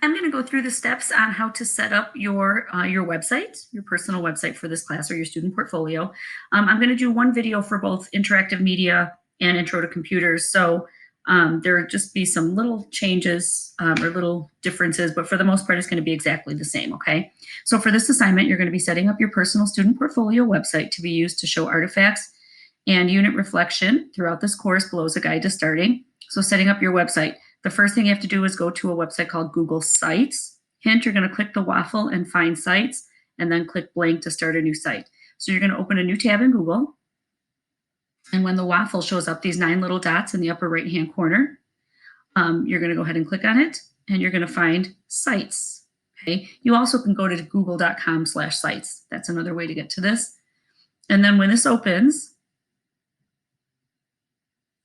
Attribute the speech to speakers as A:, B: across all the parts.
A: I'm going to go through the steps on how to set up your website, your personal website for this class or your student portfolio. I'm going to do one video for both interactive media and intro to computers. So there will just be some little changes or little differences, but for the most part, it's going to be exactly the same, okay? So for this assignment, you're going to be setting up your personal student portfolio website to be used to show artifacts and unit reflection throughout this course below is a guide to starting. So setting up your website. The first thing you have to do is go to a website called Google Sites. Hint, you're going to click the waffle and find sites, and then click blank to start a new site. So you're going to open a new tab in Google. And when the waffle shows up, these 9 little dots in the upper right-hand corner, you're going to go ahead and click on it, and you're going to find sites. Okay. You also can go to google.com/sites. That's another way to get to this. And then when this opens,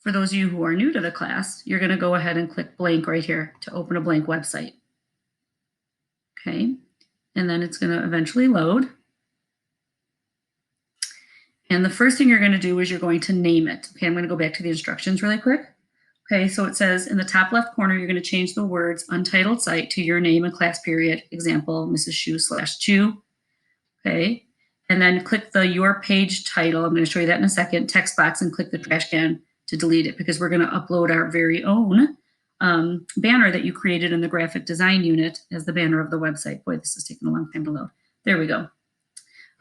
A: for those of you who are new to the class, you're going to go ahead and click blank right here to open a blank website. Okay, and then it's going to eventually load. And the first thing you're going to do is you're going to name it. Okay, I'm going to go back to the instructions really quick. Okay, so it says in the top left corner, you're going to change the words untitled site to your name and class period. Example, Mrs. Shu/Chu. Okay, and then click the your page title. I'm going to show you that in a second. Text box and click the trash can to delete it because we're going to upload our very own banner that you created in the graphic design unit as the banner of the website. Boy, this is taking a long time to load. There we go.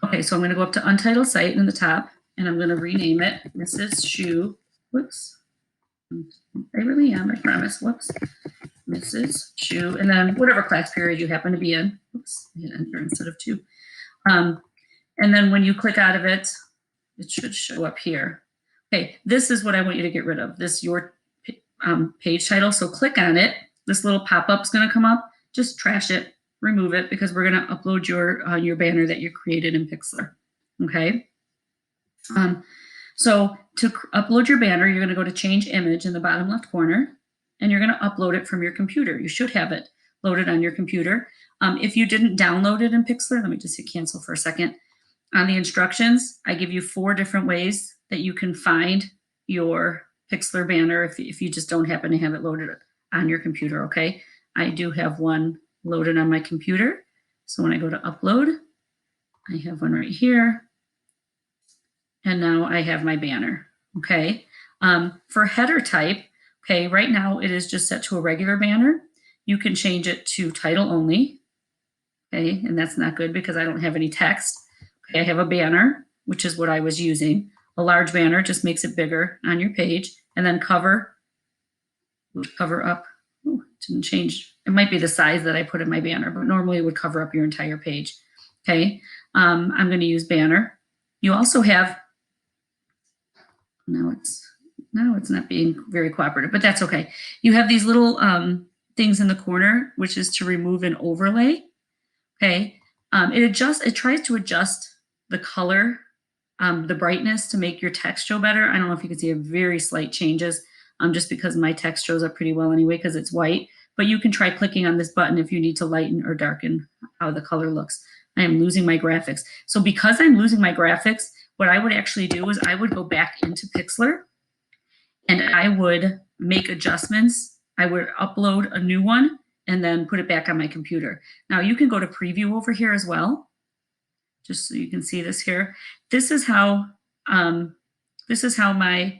A: Okay, so I'm going to go up to untitled site in the top, and I'm going to rename it Mrs. Shu. Whoops. I really am, I promise. Whoops. Mrs. Shu, and then whatever class period you happen to be in. Oops, I hit enter instead of 2. And then when you click out of it, it should show up here. Okay, this is what I want you to get rid of, this your page title. So click on it. This little pop-up is going to come up. Just trash it, remove it, because we're going to upload your banner that you created in Pixlr. Okay. So to upload your banner, you're going to go to change image in the bottom left corner, and you're going to upload it from your computer. You should have it loaded on your computer. If you didn't download it in Pixlr, let me just hit cancel for a second. On the instructions, I give you 4 different ways that you can find your Pixlr banner if you just don't happen to have it loaded on your computer, okay? I do have one loaded on my computer. So when I go to upload, I have one right here. And now I have my banner, okay? For header type, okay, right now it is just set to a regular banner. You can change it to title only, okay? And that's not good because I don't have any text. Okay, I have a banner, which is what I was using. A large banner just makes it bigger on your page. And then cover up. Ooh, it didn't change. It might be the size that I put in my banner, but normally it would cover up your entire page. Okay, I'm going to use banner. You also have, now it's not being very cooperative, but that's okay. You have these little things in the corner, which is to remove an overlay. Okay, it tries to adjust the color, the brightness to make your text show better. I don't know if you can see a very slight changes just because my text shows up pretty well anyway because it's white, but you can try clicking on this button if you need to lighten or darken how the color looks. I am losing my graphics. So because I'm losing my graphics, what I would actually do is I would go back into Pixlr and I would make adjustments. I would upload a new one and then put it back on my computer. Now you can go to preview over here as well, just so you can see this here. This is how my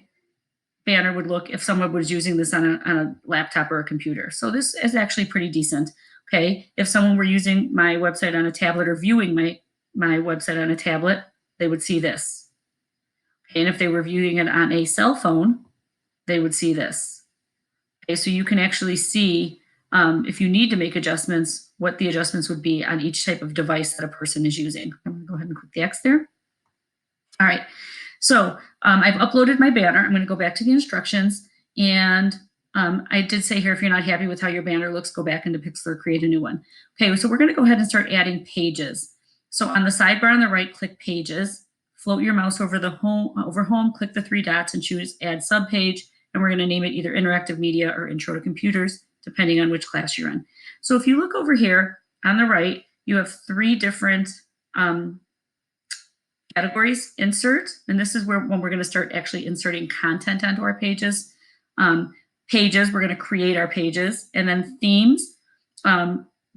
A: banner would look if someone was using this on a laptop or a computer. So this is actually pretty decent. Okay, if someone were using my website on a tablet or viewing my website on a tablet, they would see this. Okay, and if they were viewing it on a cell phone, they would see this. Okay, so you can actually see if you need to make adjustments, what the adjustments would be on each type of device that a person is using. I'm going to go ahead and click the X there. All right, so I've uploaded my banner. I'm going to go back to the instructions. And I did say here, if you're not happy with how your banner looks, go back into Pixlr, create a new one. Okay, so we're going to go ahead and start adding pages. So on the sidebar on the right, click Pages. Float your mouse over home, click the 3 dots and choose Add Subpage. And we're going to name it either Interactive Media or Intro to Computers, depending on which class you're in. So if you look over here on the right, you have 3 different categories. Insert, and this is when we're going to start actually inserting content onto our pages. Pages, we're going to create our pages. And then themes,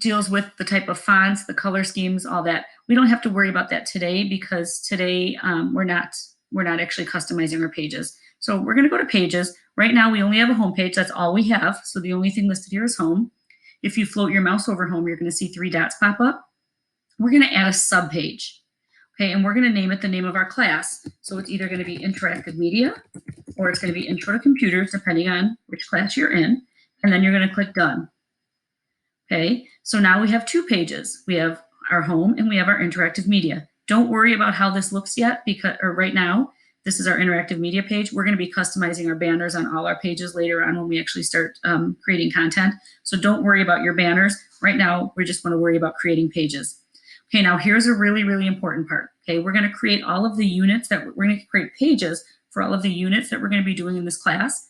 A: deals with the type of fonts, the color schemes, all that. We don't have to worry about that today because today we're not actually customizing our pages. So we're going to go to pages. Right now we only have a home page. That's all we have. So the only thing listed here is home. If you float your mouse over home, you're going to see 3 dots pop up. We're going to add a sub page. Okay, and we're going to name it the name of our class. So it's either going to be interactive media or it's going to be intro to computers, depending on which class you're in. And then you're going to click done. Okay, so now we have 2 pages. We have our home and we have our interactive media. Don't worry about how this looks yet, because right now, this is our interactive media page. We're going to be customizing our banners on all our pages later on when we actually start creating content. So don't worry about your banners. Right now, we just want to worry about creating pages. Okay, now here's a really, really important part. Okay, we're going to create all of the units that we're going to create pages for all of the units that we're going to be doing in this class.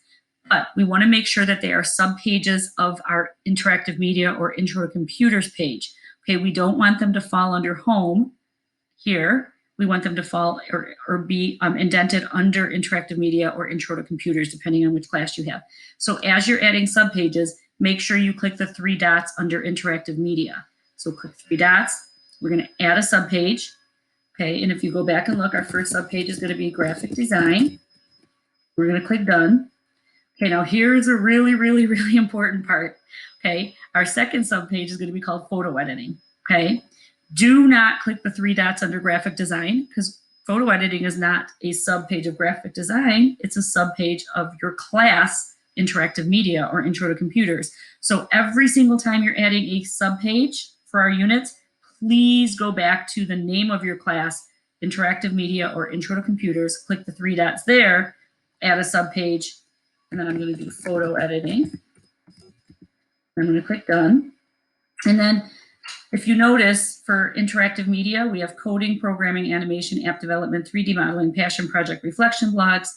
A: But we want to make sure that they are subpages of our interactive media or intro to computers page. Okay, we don't want them to fall under home here. We want them to fall or be indented under interactive media or intro to computers, depending on which class you have. So as you're adding subpages, make sure you click the 3 dots under interactive media. So click 3 dots. We're going to add a subpage. Okay, and if you go back and look, our first subpage is going to be graphic design. We're going to click done. Okay, now here's a really, really, really important part. Okay, our second subpage is going to be called photo editing. Okay, do not click the 3 dots under graphic design because photo editing is not a subpage of graphic design. It's a subpage of your class interactive media or intro to computers. So every single time you're adding a subpage for our units, please go back to the name of your class, interactive media or intro to computers, click the 3 dots there, add a subpage, and then I'm going to do photo editing. I'm going to click done. And then if you notice for interactive media, we have coding, programming, animation, app development, 3D modeling, passion project, reflection blogs.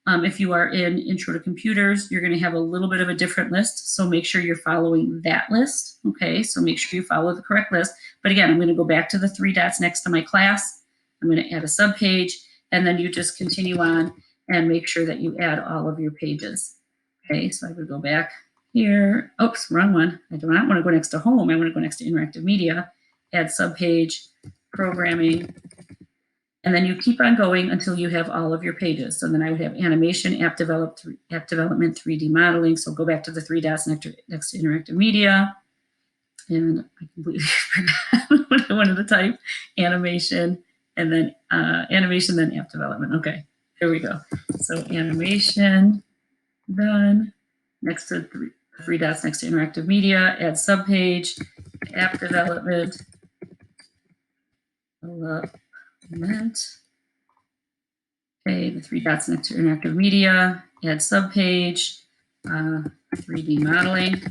A: If you are in intro to computers, you're going to have a little bit of a different list. So make sure you're following that list. Okay, so make sure you follow the correct list. But again, I'm going to go back to the 3 dots next to my class. I'm going to add a subpage, and then you just continue on and make sure that you add all of your pages. Okay, so I would go back here. Oops, wrong one. I do not want to go next to home. I want to go next to interactive media, add subpage, programming, and then you keep on going until you have all of your pages. So then I would have animation, app development, 3D modeling. So go back to the 3 dots next to interactive media. And I completely forgot what I wanted to type. Animation, and then animation, then app development. Okay, here we go. So animation, done. Next to 3 dots next to interactive media, add subpage, app development. Okay, the 3 dots next to interactive media, add subpage, 3D modeling.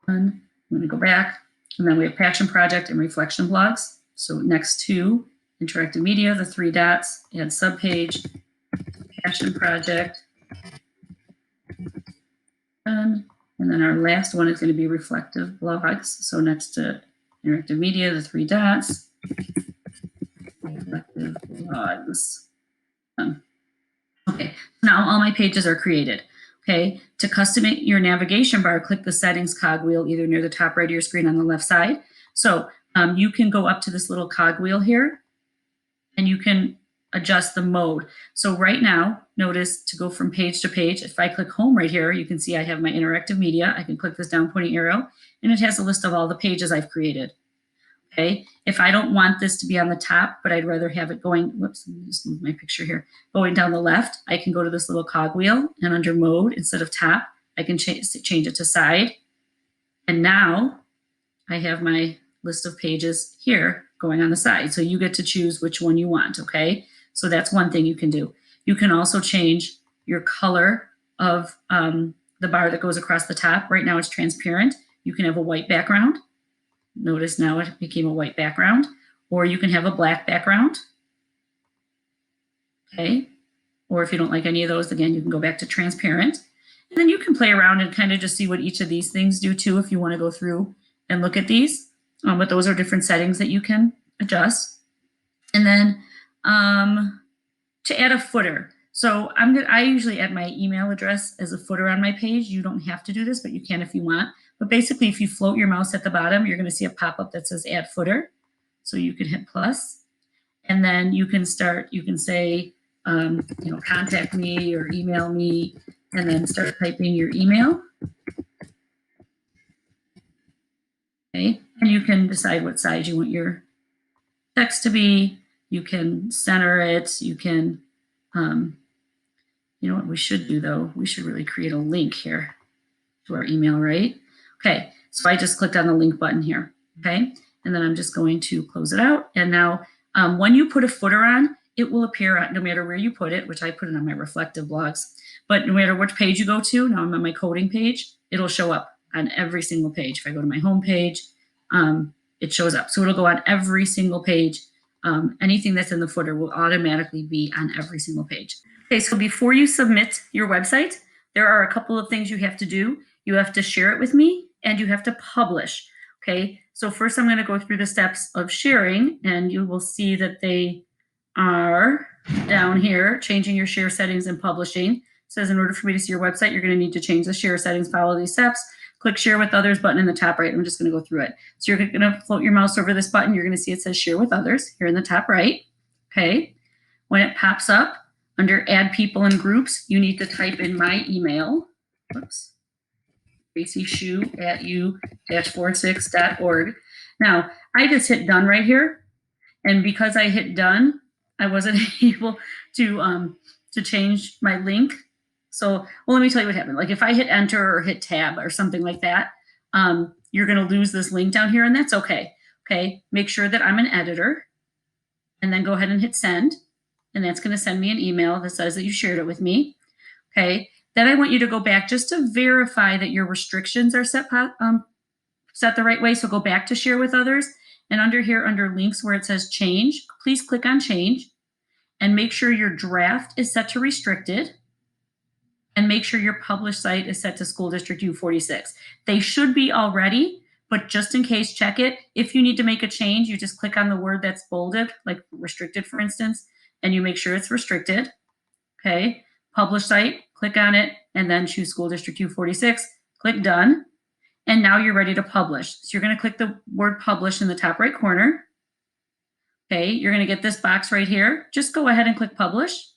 A: I'm going to go back, and then we have passion project and reflection blogs. So next to interactive media, the 3 dots, add subpage, passion project, done. And then our last one is going to be reflective blogs. So next to interactive media, the 3 dots, reflective blogs. Okay, now all my pages are created. Okay, to customate your navigation bar, click the settings cogwheel either near the top right of your screen on the left side. So you can go up to this little cogwheel here and you can adjust the mode. So right now, notice to go from page to page, if I click home right here, you can see I have my interactive media. I can click this down pointing arrow and it has a list of all the pages I've created. Okay, if I don't want this to be on the top, but I'd rather have it going, whoops, let me just move my picture here, going down the left, I can go to this little cogwheel and under mode, instead of top, I can change it to side. And now I have my list of pages here going on the side. So you get to choose which one you want, okay? So that's one thing you can do. You can also change your color of the bar that goes across the top. Right now it's transparent. You can have a white background. Notice now it became a white background, or you can have a black background. Okay, or if you don't like any of those, again, you can go back to transparent. And then you can play around and kind of just see what each of these things do too if you want to go through and look at these. But those are different settings that you can adjust. And then to add a footer. So I usually add my email address as a footer on my page. You don't have to do this, but you can if you want. But basically, if you float your mouse at the bottom, you're going to see a pop-up that says add footer. So you can hit plus, and then you can say, contact me or email me, and then start typing your email. Okay, and you can decide what size you want your text to be. You can center it. You can, you know what we should do though? We should really create a link here to our email, right? Okay, so I just clicked on the link button here, okay? And then I'm just going to close it out. And now when you put a footer on, it will appear no matter where you put it, which I put it on my reflective blogs, but no matter which page you go to, now I'm on my coding page, it'll show up on every single page. If I go to my home page, it shows up. So it'll go on every single page. Anything that's in the footer will automatically be on every single page. Okay, so before you submit your website, there are a couple of things you have to do. You have to share it with me and you have to publish. Okay, so first I'm going to go through the steps of sharing, and you will see that they are down here, changing your share settings and publishing. It says in order for me to see your website, you're going to need to change the share settings, follow these steps. Click share with others button in the top right. I'm just going to go through it. So you're going to float your mouse over this button. You're going to see it says share with others here in the top right. Okay, when it pops up under add people and groups, you need to type in my email. Whoops. tracyshu@u-46.org. Now, I just hit done right here, and because I hit done, I wasn't able to change my link. So, well, let me tell you what happened. Like if I hit enter or hit tab or something like that, you're going to lose this link down here, and that's okay. Okay, make sure that I'm an editor, and then go ahead and hit send, and that's going to send me an email that says that you shared it with me. Okay. Then I want you to go back just to verify that your restrictions are set the right way. So go back to share with others, and under here, under links where it says change, please click on change and make sure your draft is set to restricted, and make sure your published site is set to School District U46. They should be already, but just in case, check it. If you need to make a change, you just click on the word that's bolded, like restricted, for instance, and you make sure it's restricted. Okay, publish site, click on it, and then choose School District U46, click done, and now you're ready to publish. So you're going to click the word publish in the top right corner. Okay, you're going to get this box right here. Just go ahead and click publish.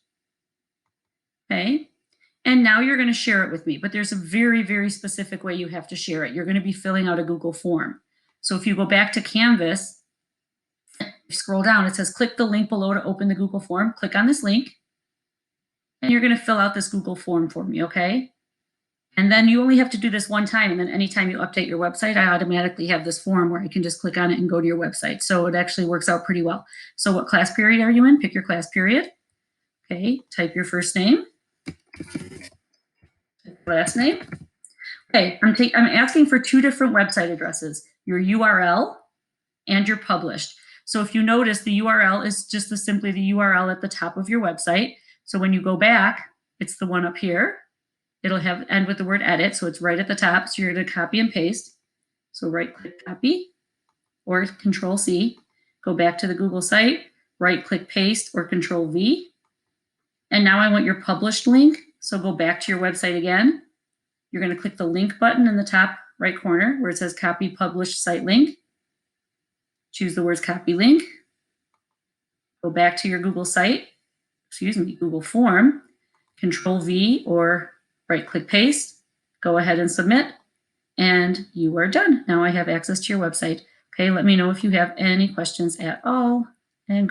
A: Okay, and now you're going to share it with me, but there's a very, very specific way you have to share it. You're going to be filling out a Google form. So if you go back to Canvas, scroll down, it says click the link below to open the Google form. Click on this link, and you're going to fill out this Google form for me, okay? And then you only have to do this one time, and then anytime you update your website, I automatically have this form where I can just click on it and go to your website. So it actually works out pretty well. So what class period are you in? Pick your class period. Okay, type your first name, last name. Okay, I'm asking for two different website addresses, your URL and your published. So if you notice, the URL is just simply the URL at the top of your website. So when you go back, it's the one up here. It'll have end with the word edit, so it's right at the top. So you're going to copy and paste. So right-click copy or Control-C. Go back to the Google site, right-click paste or Control-V. And now I want your published link. So go back to your website again. You're going to click the link button in the top right corner where it says copy published site link. Choose the words copy link. Go back to your Google site, Google form, Control-V or right-click paste, go ahead and submit, and you are done. Now I have access to your website. Okay, let me know if you have any questions at all.